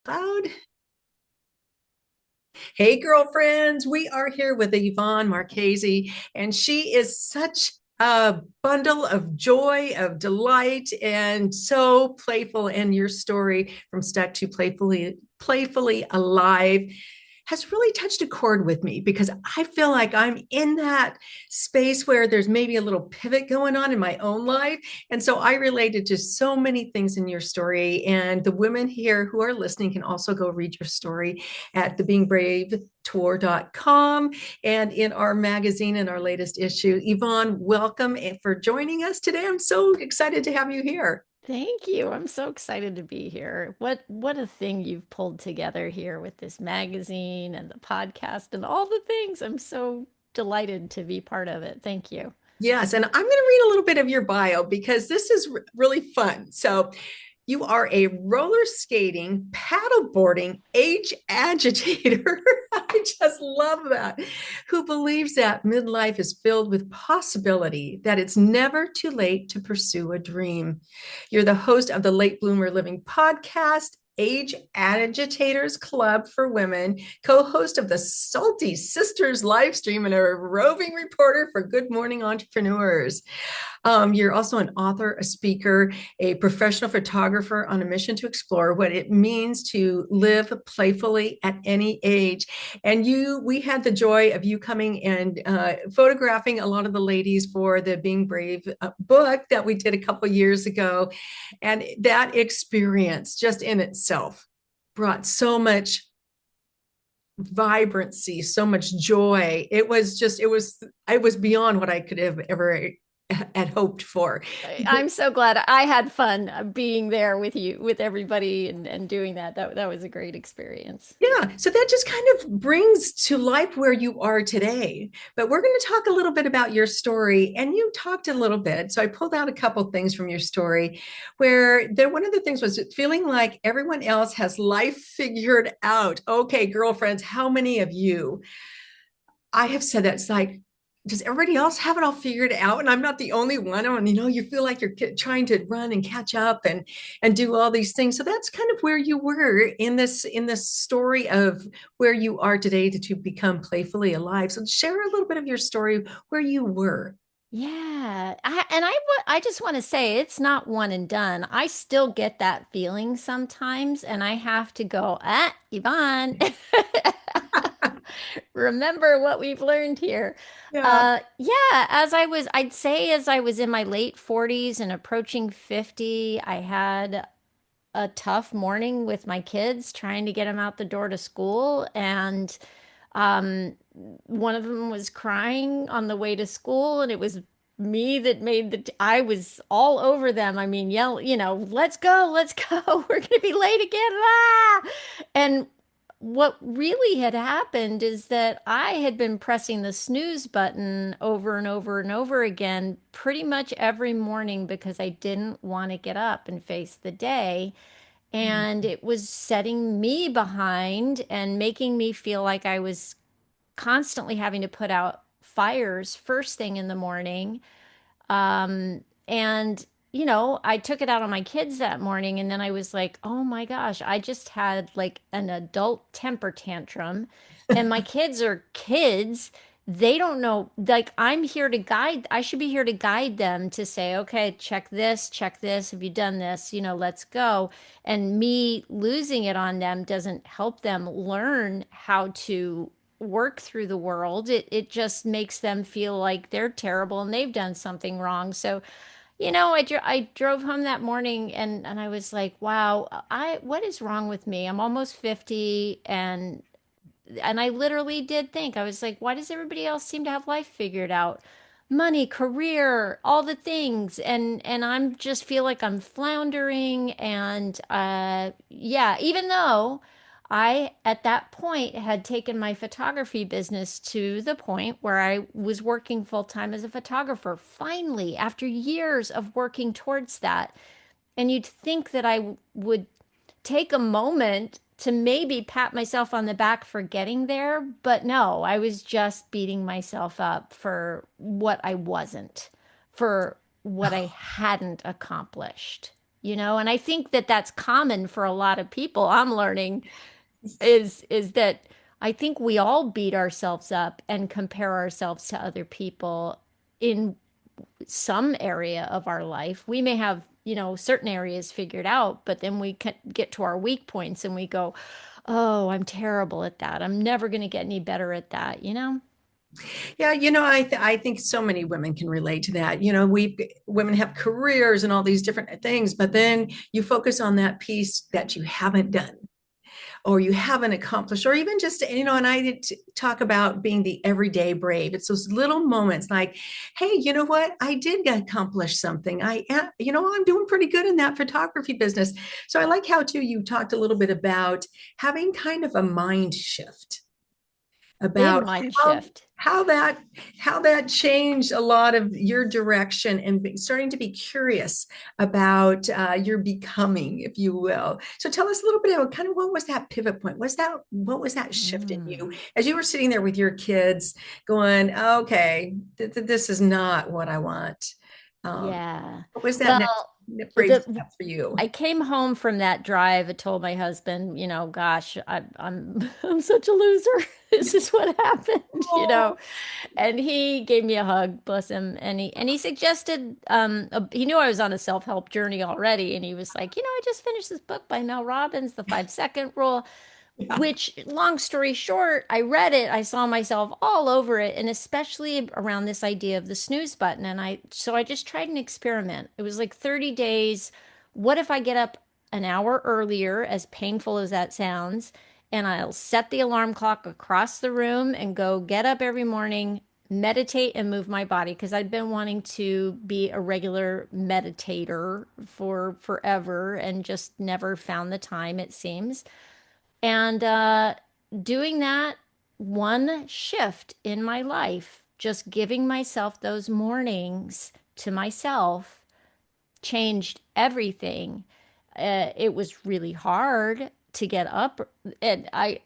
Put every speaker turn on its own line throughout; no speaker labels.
Cloud. Hey, girlfriends, we are here with Yvonne Marchese, and she is such a bundle of joy, of delight, and so playful. And your story from Stuck to Playfully Alive has really touched a chord with me because I feel like I'm in that space where there's maybe a little pivot going on in my own life. And so I related to so many things in your story. And the women here who are listening can also go read your story at thebeingbrave.tour.com and in our magazine in our latest issue. Yvonne, welcome for joining us today. I'm so excited to have you here.
Thank you. I'm so excited to be here. What a thing you've pulled together here with this magazine and the podcast and all the things. I'm so delighted to be part of it. Thank you.
Yes, and I'm going to read a little bit of your bio because this is really fun. So, you are a roller skating, paddleboarding age agitator. I just love that. Who believes that midlife is filled with possibility, that it's never too late to pursue a dream. You're the host of the Late Bloomer Living podcast, Age Agitators Club for Women, co host of the Salty Sisters live stream, and a roving reporter for Good Morning Entrepreneurs. You're also an author, a speaker, a professional photographer on a mission to explore what it means to live playfully at any age. And we had the joy of you coming and photographing a lot of the ladies for the Being Brave book that we did a couple years ago. And that experience just in itself brought so much vibrancy, so much joy. It was beyond what I could have ever had hoped for.
I'm so glad I had fun being there with you, with everybody and doing that. That was a great experience.
Yeah, so that just kind of brings to life where you are today. But we're going to talk a little bit about your story, and you talked a little bit. So I pulled out a couple things from your story, where one of the things was feeling like everyone else has life figured out. Okay, girlfriends, how many of you? I have said that it's like, does everybody else have it all figured out? And I'm not the only one. And you feel like you're trying to run and catch up and do all these things. So that's kind of where you were in this story of where you are today to become playfully alive. So share a little bit of your story where you were.
Yeah. I just want to say it's not one and done. I still get that feeling sometimes, and I have to go, Yvonne. Remember what we've learned here.
Yeah.
Yeah, I'd say as I was in my late 40s and approaching 50, I had a tough morning with my kids trying to get them out the door to school. And um, one of them was crying on the way to school, and it was me that made I was all over them. I mean, yell, let's go, let's go. We're going to be late again. Ah! And what really had happened is that I had been pressing the snooze button over and over and over again pretty much every morning because I didn't want to get up and face the day. And it was setting me behind and making me feel like I was constantly having to put out fires first thing in the morning. And, I took it out on my kids that morning. And then I was like, oh my gosh, I just had like an adult temper tantrum. And my kids are kids. They don't know, like, I should be here to guide them to say, okay, check this. Have you done this? Let's go. And me losing it on them doesn't help them learn how to work through the world. It just makes them feel like they're terrible and they've done something wrong. So, I drove home that morning and I was like, wow, what is wrong with me? I'm almost 50, and I literally did think, I was like, why does everybody else seem to have life figured out? Money, career, all the things. And I'm just feel like I'm floundering. And yeah, even though I at that point had taken my photography business to the point where I was working full time as a photographer, finally, after years of working towards that. And you'd think that I would take a moment to maybe pat myself on the back for getting there, but no, I was just beating myself up for what I wasn't, for what I hadn't accomplished. And I think that that's common for a lot of people. I'm learning is that I think we all beat ourselves up and compare ourselves to other people in some area of our life. We may have, certain areas figured out, but then we can get to our weak points and we go, "Oh, I'm terrible at that. I'm never going to get any better at that?"
Yeah, I think so many women can relate to that. We women have careers and all these different things, but then you focus on that piece that you haven't done or you haven't accomplished, or even just, and I did talk about being the everyday brave. It's those little moments like, hey, you know what? I did accomplish something. I'm doing pretty good in that photography business. So I like how too you talked a little bit about having kind of a mind shift
Big
about
mind
how
shift.
how that how that changed a lot of your direction and starting to be curious about your becoming, if you will. So tell us a little bit about kind of what was that pivot point? What was that shift in you
Mm,
as you were sitting there with your kids, going, okay, this is not what I want. Um,
yeah.
what was that next
Well,
brave
the
step for you?
I came home from that drive. I told my husband, gosh, I'm I'm such a loser. This is what happened.
Oh,
And he gave me a hug, bless him, and he suggested he knew I was on a self-help journey already, and he was like, I just finished this book by Mel Robbins, The 5 Second Rule,
yeah.
which, long story short, I read it, I saw myself all over it, and especially around this idea of the snooze button. And I just tried an experiment. It was like 30 days. What if I get up an hour earlier, as painful as that sounds, and I'll set the alarm clock across the room and go get up every morning, meditate and move my body, because I'd been wanting to be a regular meditator for forever and just never found the time, it seems. And doing that one shift in my life, just giving myself those mornings to myself, changed everything. It was really hard to get up. And I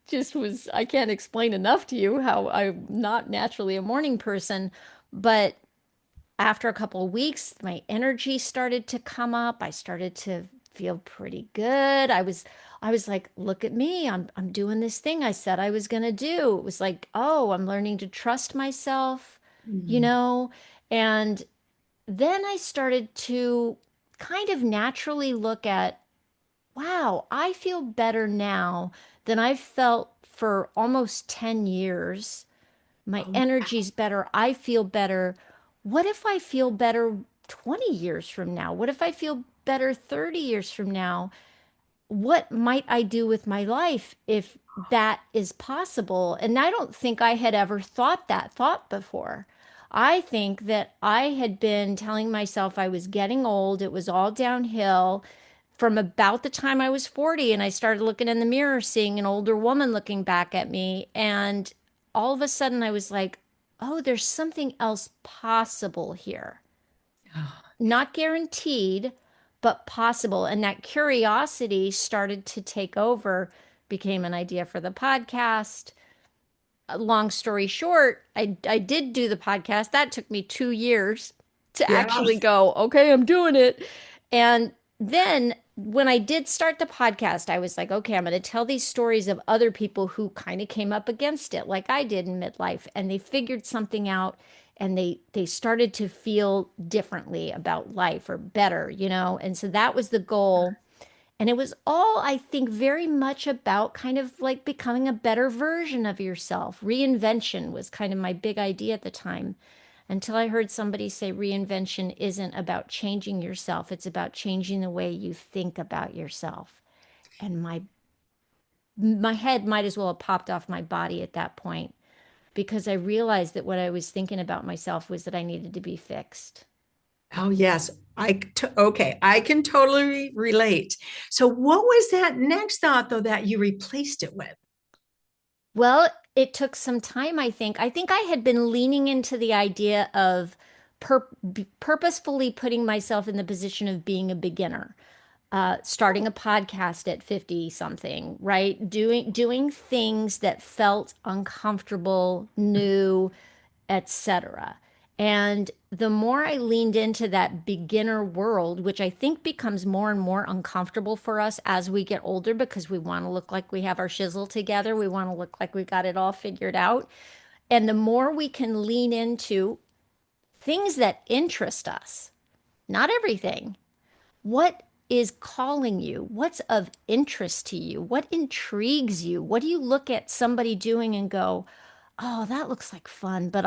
can't explain enough to you how I'm not naturally a morning person. But after a couple of weeks, my energy started to come up. I started to feel pretty good. I was like, look at me. I'm doing this thing I said I was going to do. It was like, oh, I'm learning to trust myself, you
Mm.
know? And then I started to kind of naturally look at, wow, I feel better now than I've felt for almost 10 years. My
Oh,
energy's better. I feel better. What if I feel better 20 years from now? What if I feel better 30 years from now? What might I do with my life if that is possible? And I don't think I had ever thought that thought before. I think that I had been telling myself I was getting old, it was all downhill from about the time I was 40, and I started looking in the mirror, seeing an older woman looking back at me. And all of a sudden, I was like, oh, there's something else possible here.
oh,
Not guaranteed, but possible. And that curiosity started to take over, became an idea for the podcast. Long story short, I did do the podcast. That took me 2 years to
yeah.
actually go, okay, I'm doing it. And then when I did start the podcast, I was like, okay, I'm going to tell these stories of other people who kind of came up against it, like I did in midlife, and they figured something out and they started to feel differently about life or better. And so that was the goal. And it was all, I think, very much about kind of like becoming a better version of yourself. Reinvention was kind of my big idea at the time, until I heard somebody say reinvention isn't about changing yourself, it's about changing the way you think about yourself. And my head might as well have popped off my body at that point, because I realized that what I was thinking about myself was that I needed to be fixed.
Oh, yes. Okay. I can totally relate. So, what was that next thought, though, that you replaced it with?
Well, it took some time, I think. I think I had been leaning into the idea of purposefully putting myself in the position of being a beginner, starting a podcast at 50 something, right? Doing things that felt uncomfortable, new, etc. And the more I leaned into that beginner world, which I think becomes more and more uncomfortable for us as we get older because we want to look like we have our shizzle together, we want to look like we got it all figured out. And the more we can lean into things that interest us, not everything, what is calling you? What's of interest to you? What intrigues you? What do you look at somebody doing and go, "Oh, that looks like fun, but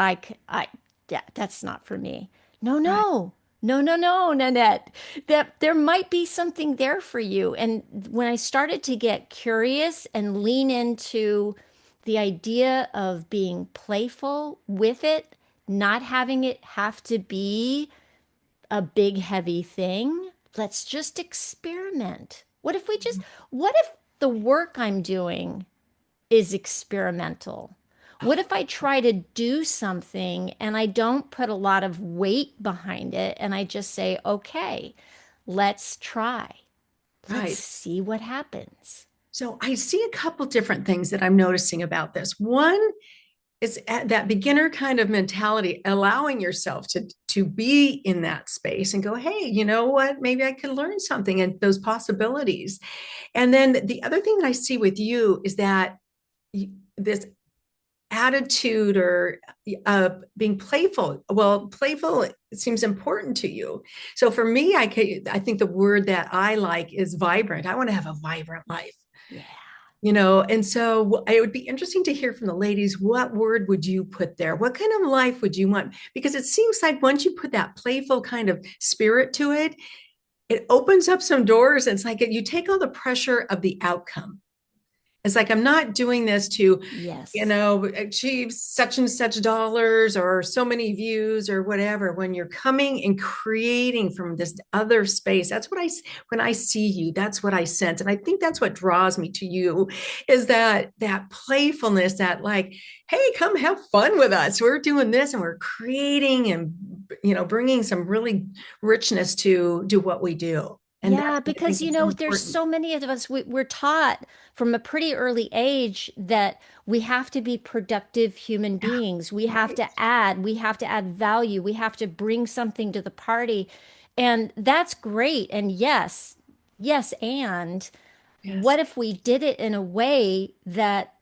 yeah, that's not for me." No,
Right.
no. No, no, no, Nanette. That there might be something there for you. And when I started to get curious and lean into the idea of being playful with it, not having it have to be a big, heavy thing. Let's just experiment. What if the work I'm doing is experimental? What if I try to do something and I don't put a lot of weight behind it and I just say, okay, let's try. Let's
Right.
see what happens.
So I see a couple different things that I'm noticing about this. One is that beginner kind of mentality, allowing yourself to be in that space and go, hey, you know what? Maybe I can learn something and those possibilities. And then the other thing that I see with you is that this attitude or being playful. Well, playful seems important to you. So for me, I think the word that I like is vibrant. I want to have a vibrant life.
Yeah.
And so it would be interesting to hear from the ladies, what word would you put there? What kind of life would you want? Because it seems like once you put that playful kind of spirit to it, it opens up some doors. It's like you take all the pressure of the outcome. It's like I'm not doing this to,
Yes.
achieve such and such dollars or so many views or whatever. When you're coming and creating from this other space, that's what when I see you, that's what I sense. And I think that's what draws me to you is that playfulness, that like, hey, come have fun with us. We're doing this and we're creating and, bringing some really richness to do what we do. And that's
Yeah,
what I think
because
is so
there's
important.
so many of us, we're taught from a pretty early age that we have to be productive human
Yeah,
beings.
right.
We have to add value, we have to bring something to the party. And that's great. And yes, and
Yes.
what if we did it in a way that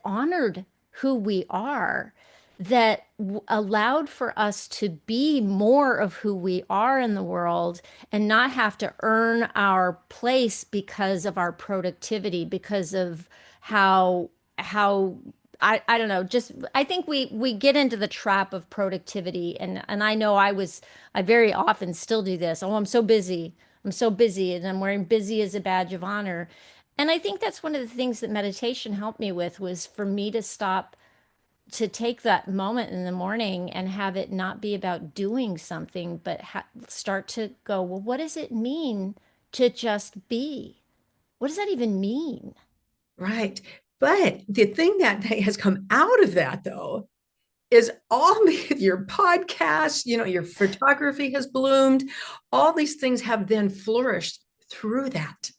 honored who we are, that allowed for us to be more of who we are in the world and not have to earn our place because of our productivity, because of how I don't know, just I think we get into the trap of productivity, and I know I very often still do this. Oh, I'm so busy. I'm so busy, and I'm wearing busy as a badge of honor. And I think that's one of the things that meditation helped me with, was for me to stop, to take that moment in the morning and have it not be about doing something, but start to go, well, what does it mean to just be? What does that even mean?
Right. But the thing that has come out of that, though, is your podcast, your photography has bloomed. All these things have then flourished through that.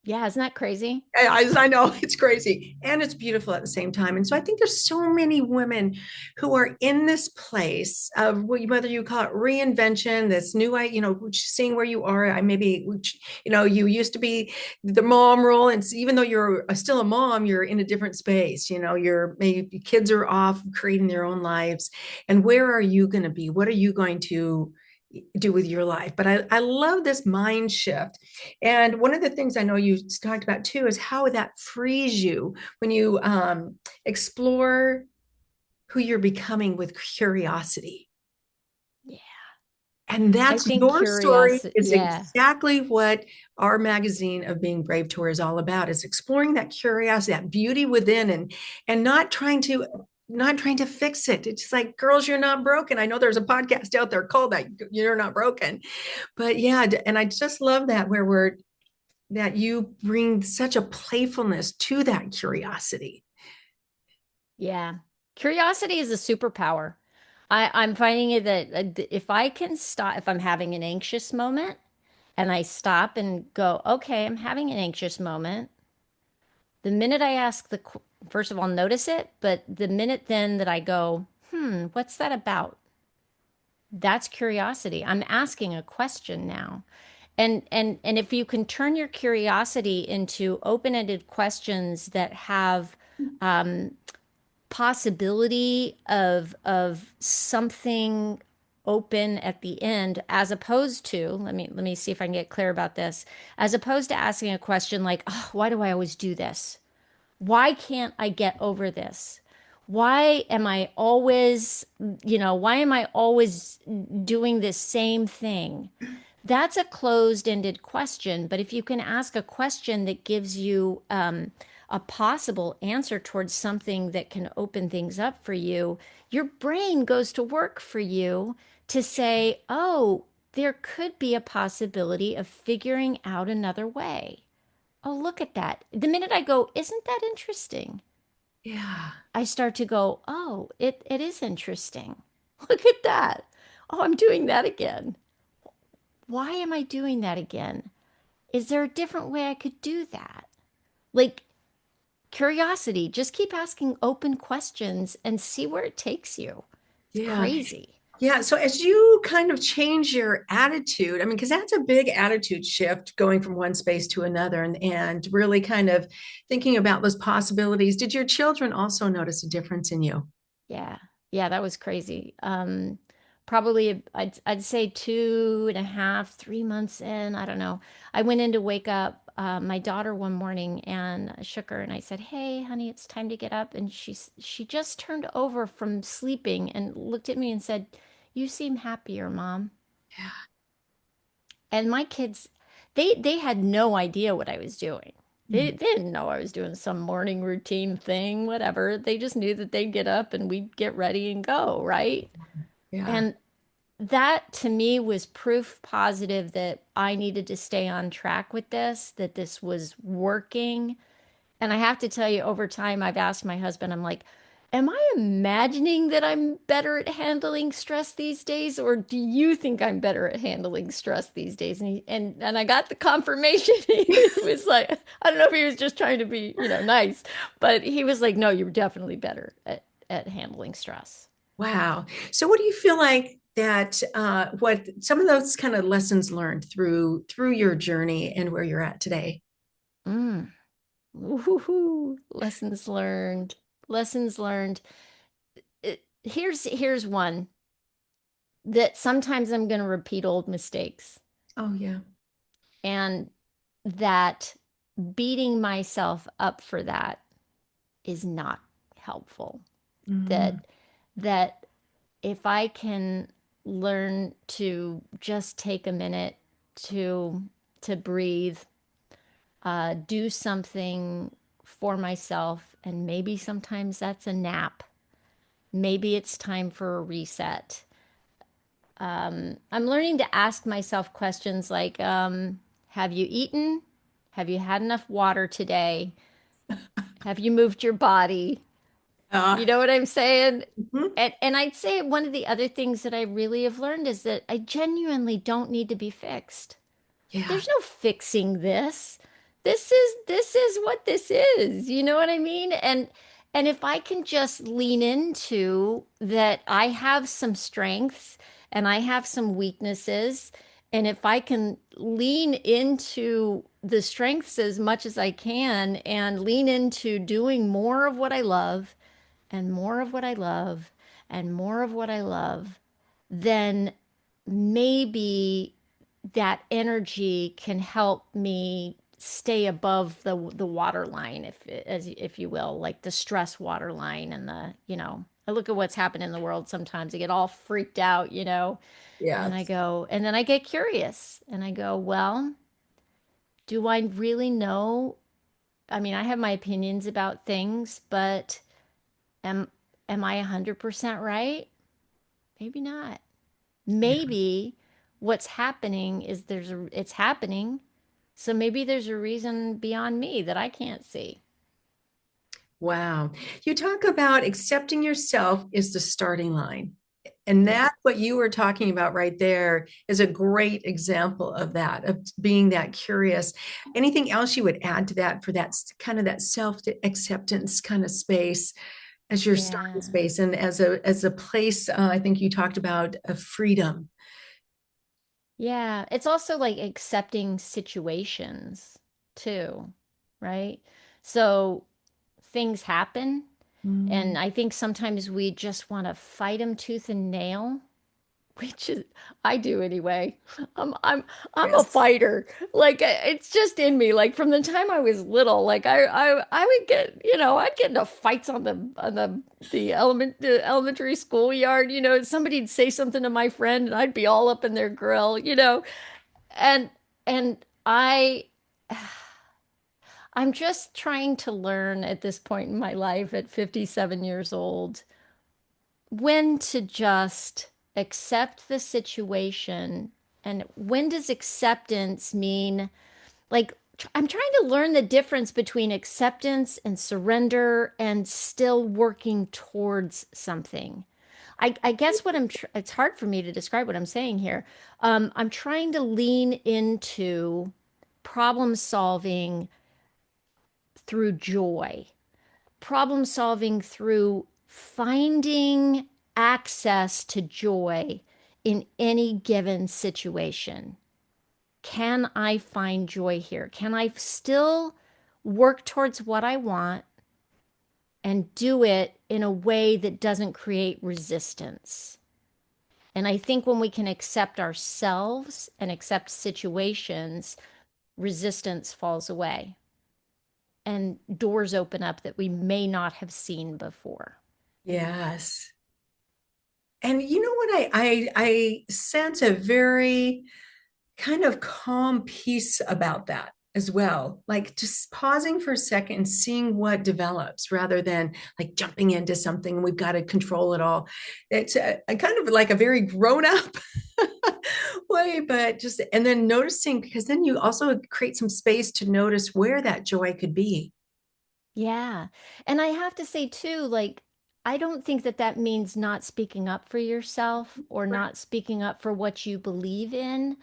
Yeah, isn't that crazy?
I know it's crazy and it's beautiful at the same time. And so I think there's so many women who are in this place of whether you call it reinvention, this new, seeing where you are. You used to be the mom role. And even though you're still a mom, you're in a different space. Maybe kids are off creating their own lives. And where are you going to be? What are you going to do with your life? But I love this mind shift. And one of the things I know you talked about too is how that frees you when you explore who you're becoming with curiosity.
Yeah.
And
I
that's
think
your story
curiosity,
is
yeah.
exactly what our magazine of Being Brave Tour is all about, is exploring that curiosity, that beauty within, and not trying to fix it. It's like, girls, you're not broken. I know there's a podcast out there called that, You're Not Broken. But yeah, and I just love that that you bring such a playfulness to that curiosity.
Yeah. Curiosity is a superpower. I'm finding it that if I can stop, if I'm having an anxious moment and I stop and go, okay, I'm having an anxious moment. The minute I ask first of all, notice it, but the minute then that I go, what's that about? That's curiosity. I'm asking a question now. And if you can turn your curiosity into open-ended questions that have possibility of something open at the end, as opposed to, let me see if I can get clear about this, as opposed to asking a question like, oh, why do I always do this? Why can't I get over this? Why am I always, why am I always doing this same thing? That's a closed-ended question, but if you can ask a question that gives you a possible answer towards something that can open things up for you, your brain goes to work for you to say, oh, there could be a possibility of figuring out another way. Oh, look at that. The minute I go, isn't that interesting?
Yeah.
I start to go, oh, it is interesting. Look at that. Oh, I'm doing that again. Why am I doing that again? Is there a different way I could do that? Like curiosity, just keep asking open questions and see where it takes you. It's
Yeah.
crazy.
Yeah. So as you kind of change your attitude, I mean, because that's a big attitude shift going from one space to another and really kind of thinking about those possibilities. Did your children also notice a difference in you?
Yeah. Yeah, that was crazy. Probably I'd say 2.5, 3 months in. I don't know. I went in to wake up my daughter one morning and I shook her and I said, "Hey, honey, it's time to get up." And she just turned over from sleeping and looked at me and said, "You seem happier, Mom."
Yeah.
And my kids, they had no idea what I was doing. They didn't know I was doing some morning routine thing, whatever. They just knew that they'd get up and we'd get ready and go, right?
Yeah.
And that to me was proof positive that I needed to stay on track with this, that this was working. And I have to tell you, over time, I've asked my husband, I'm like, am I imagining that I'm better at handling stress these days, or do you think I'm better at handling stress these days? And I got the confirmation. He was like, I don't know if he was just trying to be, nice, but he was like, no, you're definitely better at handling stress.
Wow. So what do you feel like that what some of those kind of lessons learned through your journey and where you're at today?
Mm. Woohoo. Lessons learned. Lessons learned. Here's one that sometimes I'm going to repeat old mistakes,
Oh yeah.
and that beating myself up for that is not helpful.
Mhm.
That if I can learn to just take a minute to breathe, do something for myself, and maybe sometimes that's a nap. Maybe it's time for a reset. I'm learning to ask myself questions like, have you eaten? Have you had enough water today? Have you moved your body?
Uh,
You know what I'm saying?
mhm.
And I'd say one of the other things that I really have learned is that I genuinely don't need to be fixed.
Yeah.
There's no fixing this. This is what this is. You know what I mean? And if I can just lean into that I have some strengths and I have some weaknesses, and if I can lean into the strengths as much as I can and lean into doing more of what I love and more of what I love and more of what I love, then maybe that energy can help me stay above the water line, if you will, like the stress water line. And I look at what's happened in the world. Sometimes I get all freaked out,
Yeah.
and I go, and then I get curious and I go, well, do I really know? I mean, I have my opinions about things, but am am I 100% right? Maybe not.
Yeah.
Maybe what's happening is it's happening. So maybe there's a reason beyond me that I can't see.
Wow. You talk about accepting yourself is the starting line. And
Yeah.
that what you were talking about right there is a great example of that, of being that curious. Anything else you would add to that for that kind of that self acceptance kind of space? as your starting
Yeah.
space and as a place. I think you talked about freedom.
Yeah. It's also like accepting situations too, right? So things happen,
Mm,
and I think sometimes we just want to fight them tooth and nail. Which is I do anyway. I'm I'm I'm a
yes.
fighter. Like it's just in me. Like from the time I was little, like I would get, I'd get into fights on the elementary schoolyard, somebody'd say something to my friend and I'd be all up in their grill. And and I'm just trying to learn at this point in my life at 57 years old when to just accept the situation, and when does acceptance mean, like, I'm trying to learn the difference between acceptance and surrender and still working towards something. I guess it's hard for me to describe what I'm saying here. I'm trying to lean into problem solving through joy, problem solving through finding access to joy in any given situation. Can I find joy here? Can I still work towards what I want and do it in a way that doesn't create resistance? And I think when we can accept ourselves and accept situations, resistance falls away and doors open up that we may not have seen before.
Yes. And you know what I sense a very kind of calm peace about that as well. Like just pausing for a second and seeing what develops rather than like jumping into something and we've got to control it all. It's a kind of like a very grown up way, but just, and then noticing, because then you also create some space to notice where that joy could be.
Yeah. And I have to say too, like, I don't think that that means not speaking up for yourself or
Right.
not speaking up for what you believe in,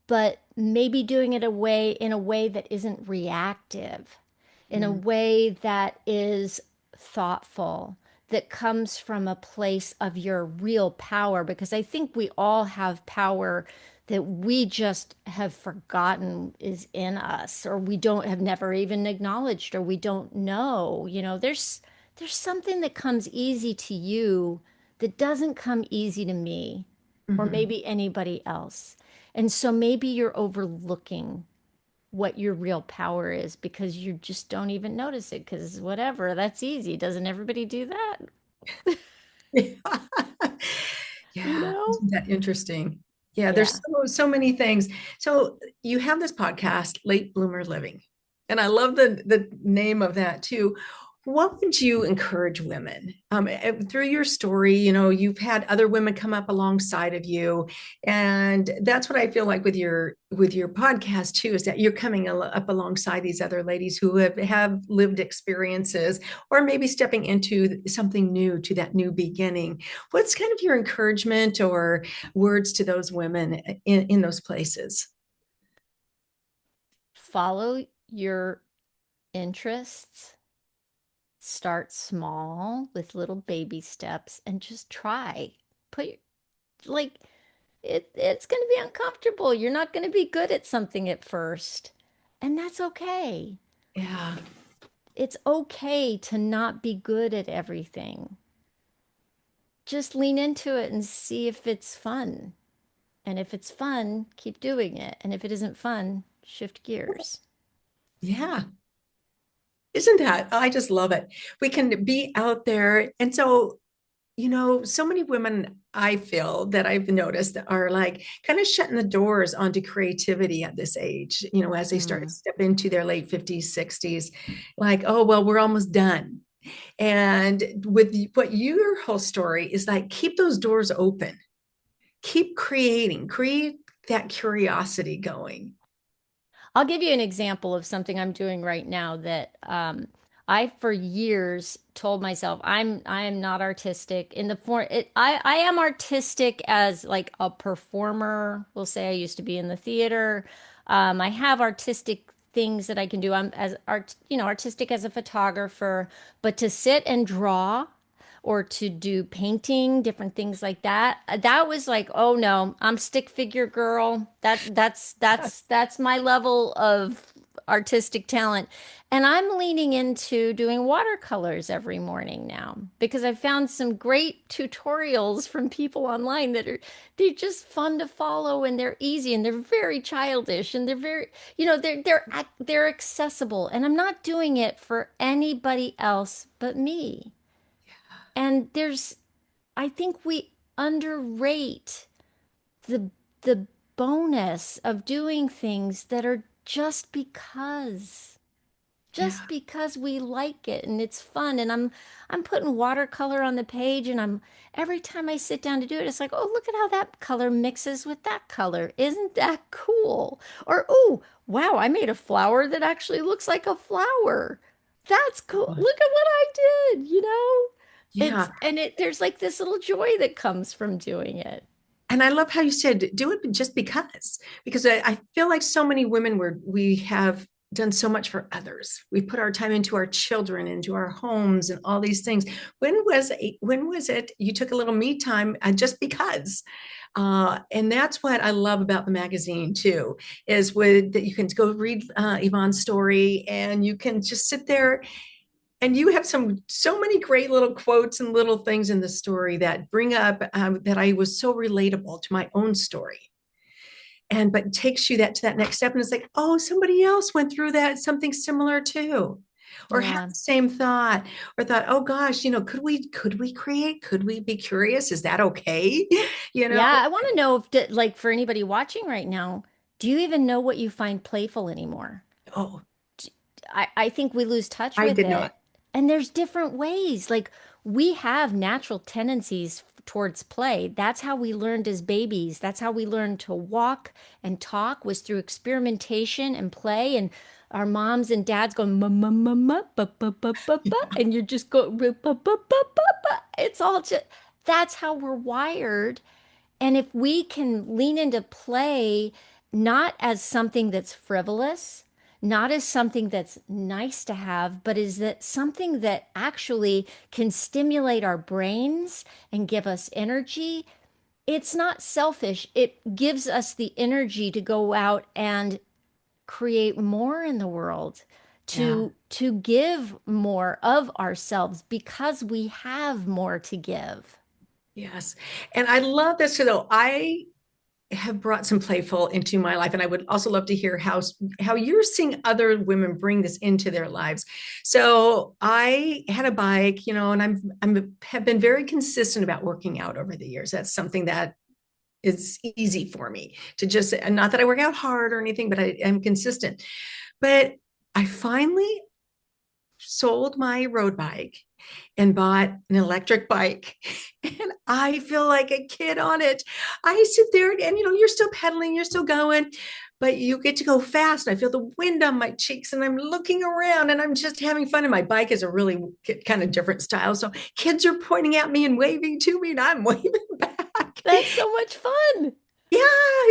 but maybe doing it in a way that isn't reactive, in a
Mm,
way that is thoughtful, that comes from a place of your real power. Because I think we all have power that we just have forgotten is in us, or we don't have never even acknowledged, or we don't know. There's something that comes easy to you that doesn't come easy to me or
mhm.
maybe anybody else. And so maybe you're overlooking what your real power is because you just don't even notice it because whatever, that's easy. Doesn't everybody do that?
Yeah.
You
Yeah,
know?
isn't that interesting? Yeah, there's
Yeah.
so many things. So you have this podcast, Late Bloomer Living, and I love the name of that too. What would you encourage women through your story? You know, you've had other women come up alongside of you, and that's what I feel like with your podcast too, is that you're coming up alongside these other ladies who have lived experiences or maybe stepping into something new, to that new beginning. What's kind of your encouragement or words to those women in those places?
Follow your interests. Start small with little baby steps and just try. Put your, like it's going to be uncomfortable. You're not going to be good at something at first. And that's okay.
Yeah.
It's okay to not be good at everything. Just lean into it and see if it's fun. And if it's fun, keep doing it. And if it isn't fun, shift gears.
Yeah. Isn't that? I just love it. We can be out there. And so, you know, so many women I feel that I've noticed that are like kind of shutting the doors onto creativity at this age, you know, as they start to
Mm.
step into their late 50s, 60s, like, oh, well, we're almost done. And with what your whole story is like, keep those doors open, keep creating, create that curiosity going.
I'll give you an example of something I'm doing right now that I, for years, told myself I am not artistic in the form. I am artistic as like a performer. We'll say I used to be in the theater. I have artistic things that I can do. I'm as artistic as a photographer, but to sit and draw. or to do painting, different things like that. That was like, oh no, I'm stick figure girl. That's my level of artistic talent. And I'm leaning into doing watercolors every morning now because I've found some great tutorials from people online that are they're just fun to follow and they're easy and they're very childish and they're very, they're accessible and I'm not doing it for anybody else but me. And I think we underrate the the bonus of doing things that are just
Yeah.
because we like it and it's fun and I'm putting watercolor on the page and I'm every time I sit down to do it it's like, oh, look at how that color mixes with that color, isn't that cool? Or, oh wow, I made a flower that actually looks like a flower, that's cool, look at what I did,
Yeah.
there's like this little joy that comes from doing it.
And I love how you said do it just because I feel like so many women we have done so much for others. We put our time into our children, into our homes, and all these things. When was it you took a little me time just because? And that's what I love about the magazine too, is with that you can go read Yvonne's story and you can just sit there and you have so many great little quotes and little things in the story that bring up that I was so relatable to my own story, and but takes you to that next step, and it's like, oh, somebody else went through that something similar too, or had
Yeah.
the same thought, or thought, oh gosh, could we create, could we be curious, is that okay? you know
Yeah, I want to know if, like, for anybody watching right now, do you even know what you find playful anymore?
oh,
I think we lose touch
I
with
did
it.
not.
And there's different ways. Like, we have natural tendencies towards play. That's how we learned as babies. That's how we learned to walk and talk was through experimentation and play. And our moms and dads going, ma, ma, ma, ma, ba, ba, ba, ba, ba, and you're just going, ba, ba, ba, ba, ba. It's all just, that's how we're wired. And if we can lean into play, not as something that's frivolous, not as something that's nice to have, but is that something that actually can stimulate our brains and give us energy. It's not selfish. It gives us the energy to go out and create more in the world,
Yeah.
to give more of ourselves because we have more to give.
Yes. And I love this. So though I have brought some playful into my life, and I would also love to hear how you're seeing other women bring this into their lives. So I had a bike, and have been very consistent about working out over the years. That's something that is easy for me to just, not that I work out hard or anything, but I am consistent. But I finally sold my road bike and bought an electric bike. And I feel like a kid on it. I sit there and, you're still pedaling, you're still going, but you get to go fast. I feel the wind on my cheeks and I'm looking around and I'm just having fun. And my bike is a really kind of different style. So kids are pointing at me and waving to me and I'm waving back.
That's so much fun.
Yeah,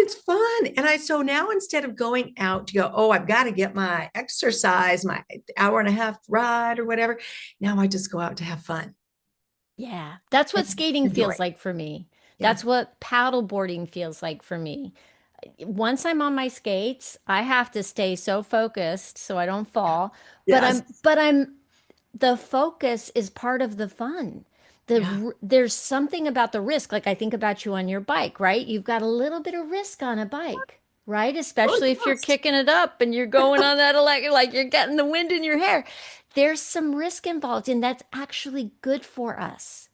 it's fun. And so now instead of going out to go, oh, I've got to get my exercise, my hour and a half ride or whatever, now I just go out to have fun
Yeah, that's what
and
skating
enjoy.
feels like for me.
Yeah.
That's what paddle boarding feels like for me. Once I'm on my skates, I have to stay so focused so I don't fall, but
Yes.
the focus is part of the fun.
Yeah.
There's something about the risk. Like I think about you on your bike, right? You've got a little bit of risk on a bike, right?
Oh,
Especially if you're
yes.
kicking it up and you're going on that like you're getting the wind in your hair. There's some risk involved, and that's actually good for us.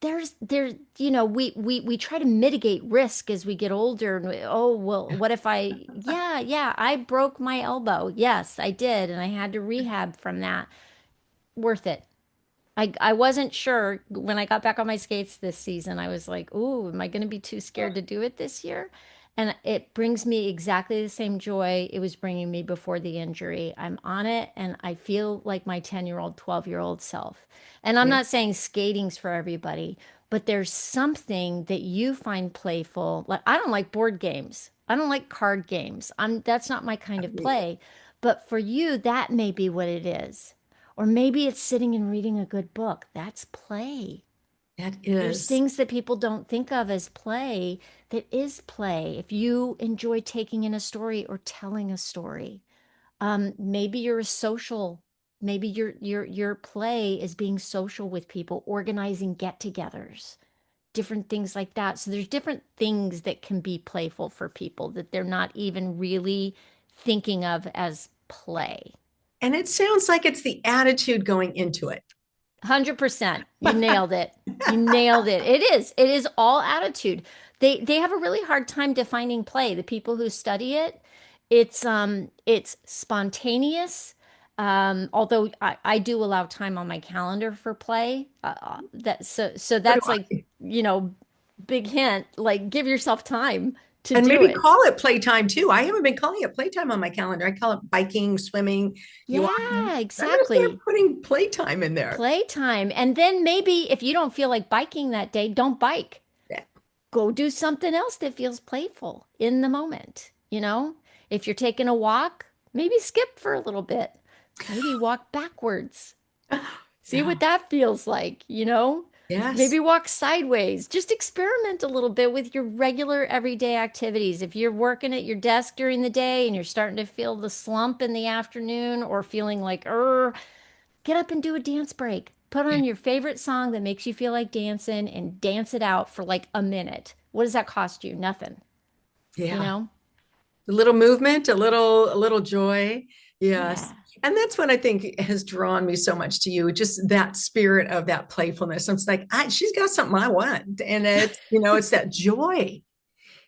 We try to mitigate risk as we get older and oh well, what if yeah, I broke my elbow. Yes, I did, and I had to rehab from that. Worth it. I wasn't sure when I got back on my skates this season. I was like, "Ooh, am I going to be too scared to do it this year?" And it brings me exactly the same joy it was bringing me before the injury. I'm on it and I feel like my 10-year-old, 12-year-old self. And I'm
Yeah.
not saying skating's for everybody, but there's something that you find playful. Like I don't like board games. I don't like card games. That's not my kind of play. But for you, that may be what it is. Or maybe it's sitting and reading a good book. That's play.
That
There's
is.
things that people don't think of as play that is play. If you enjoy taking in a story or telling a story, maybe you're a social, maybe your play is being social with people, organizing get-togethers, different things like that. So there's different things that can be playful for people that they're not even really thinking of as play.
And it sounds like it's the attitude going into it.
100%. You nailed it. You nailed it. It is. It is all attitude. They have a really hard time defining play. The people who study it, it's spontaneous. Although I do allow time on my calendar for play. So
So do
that's like,
I.
you know, big hint, like give yourself time to
And
do
maybe
it.
call it playtime too. I haven't been calling it playtime on my calendar. I call it biking, swimming, you walking.
Yeah,
I'm going to start
exactly.
putting playtime in there.
Playtime. And then maybe if you don't feel like biking that day, don't bike.
Yeah.
Go do something else that feels playful in the moment. If you're taking a walk, maybe skip for a little bit, maybe walk backwards, see
Yeah.
what that feels like.
Yes.
Maybe walk sideways. Just experiment a little bit with your regular everyday activities. If you're working at your desk during the day and you're starting to feel the slump in the afternoon or feeling like, get up and do a dance break. Put
Yeah.
on your favorite song that makes you feel like dancing and dance it out for like a minute. What does that cost you? Nothing, you
Yeah.
know?
A little movement, a little joy. Yes.
Yeah.
And that's what I think has drawn me so much to you, just that spirit of that playfulness. I'm like, she's got something I want. And it's that joy.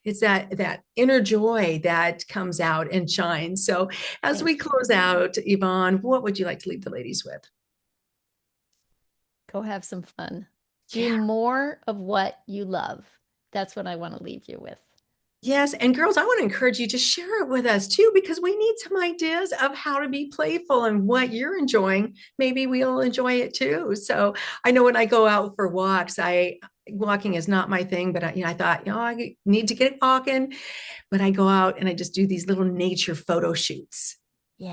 It's that inner joy that comes out and shines. So as we
Thank you.
close out, Yvonne, what would you like to leave the ladies with?
Go have some fun. Do
Yeah.
more of what you love. That's what I want to leave you with.
Yes. And girls, I want to encourage you to share it with us too, because we need some ideas of how to be playful and what you're enjoying. Maybe we'll enjoy it too. So I know when I go out for walks, walking is not my thing, but I thought, I need to get walking, but I go out and I just do these little nature photo shoots. And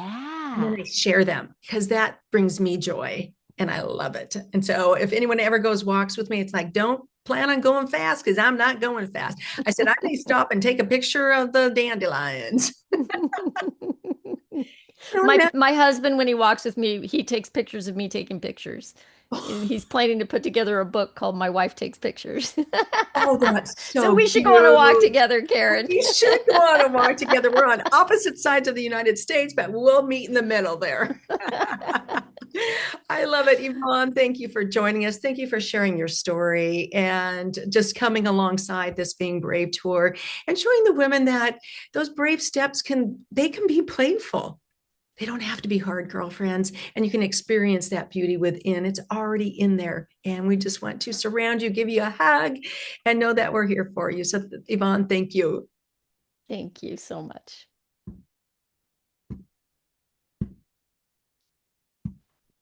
then
Yeah.
I share them because that brings me joy and I love it. And so if anyone ever goes walks with me, it's like, don't plan on going fast because I'm not going fast. I said, I may stop and take a picture of the dandelions.
My
Remember,
my husband, when he walks with me, he takes pictures of me taking pictures. And he's planning to put together a book called My Wife Takes Pictures.
oh, that's
So
so
we should go on a walk
cute.
together, Karen.
We should go on a walk together. We're on opposite sides of the United States, but we'll meet in the middle there. I love it, Yvonne. Thank you for joining us. Thank you for sharing your story and just coming alongside this Being Brave tour and showing the women that those brave steps can be playful. They don't have to be hard, girlfriends, and you can experience that beauty within. It's already in there. And we just want to surround you, give you a hug, and know that we're here for you. So, Yvonne, thank you.
Thank you so much.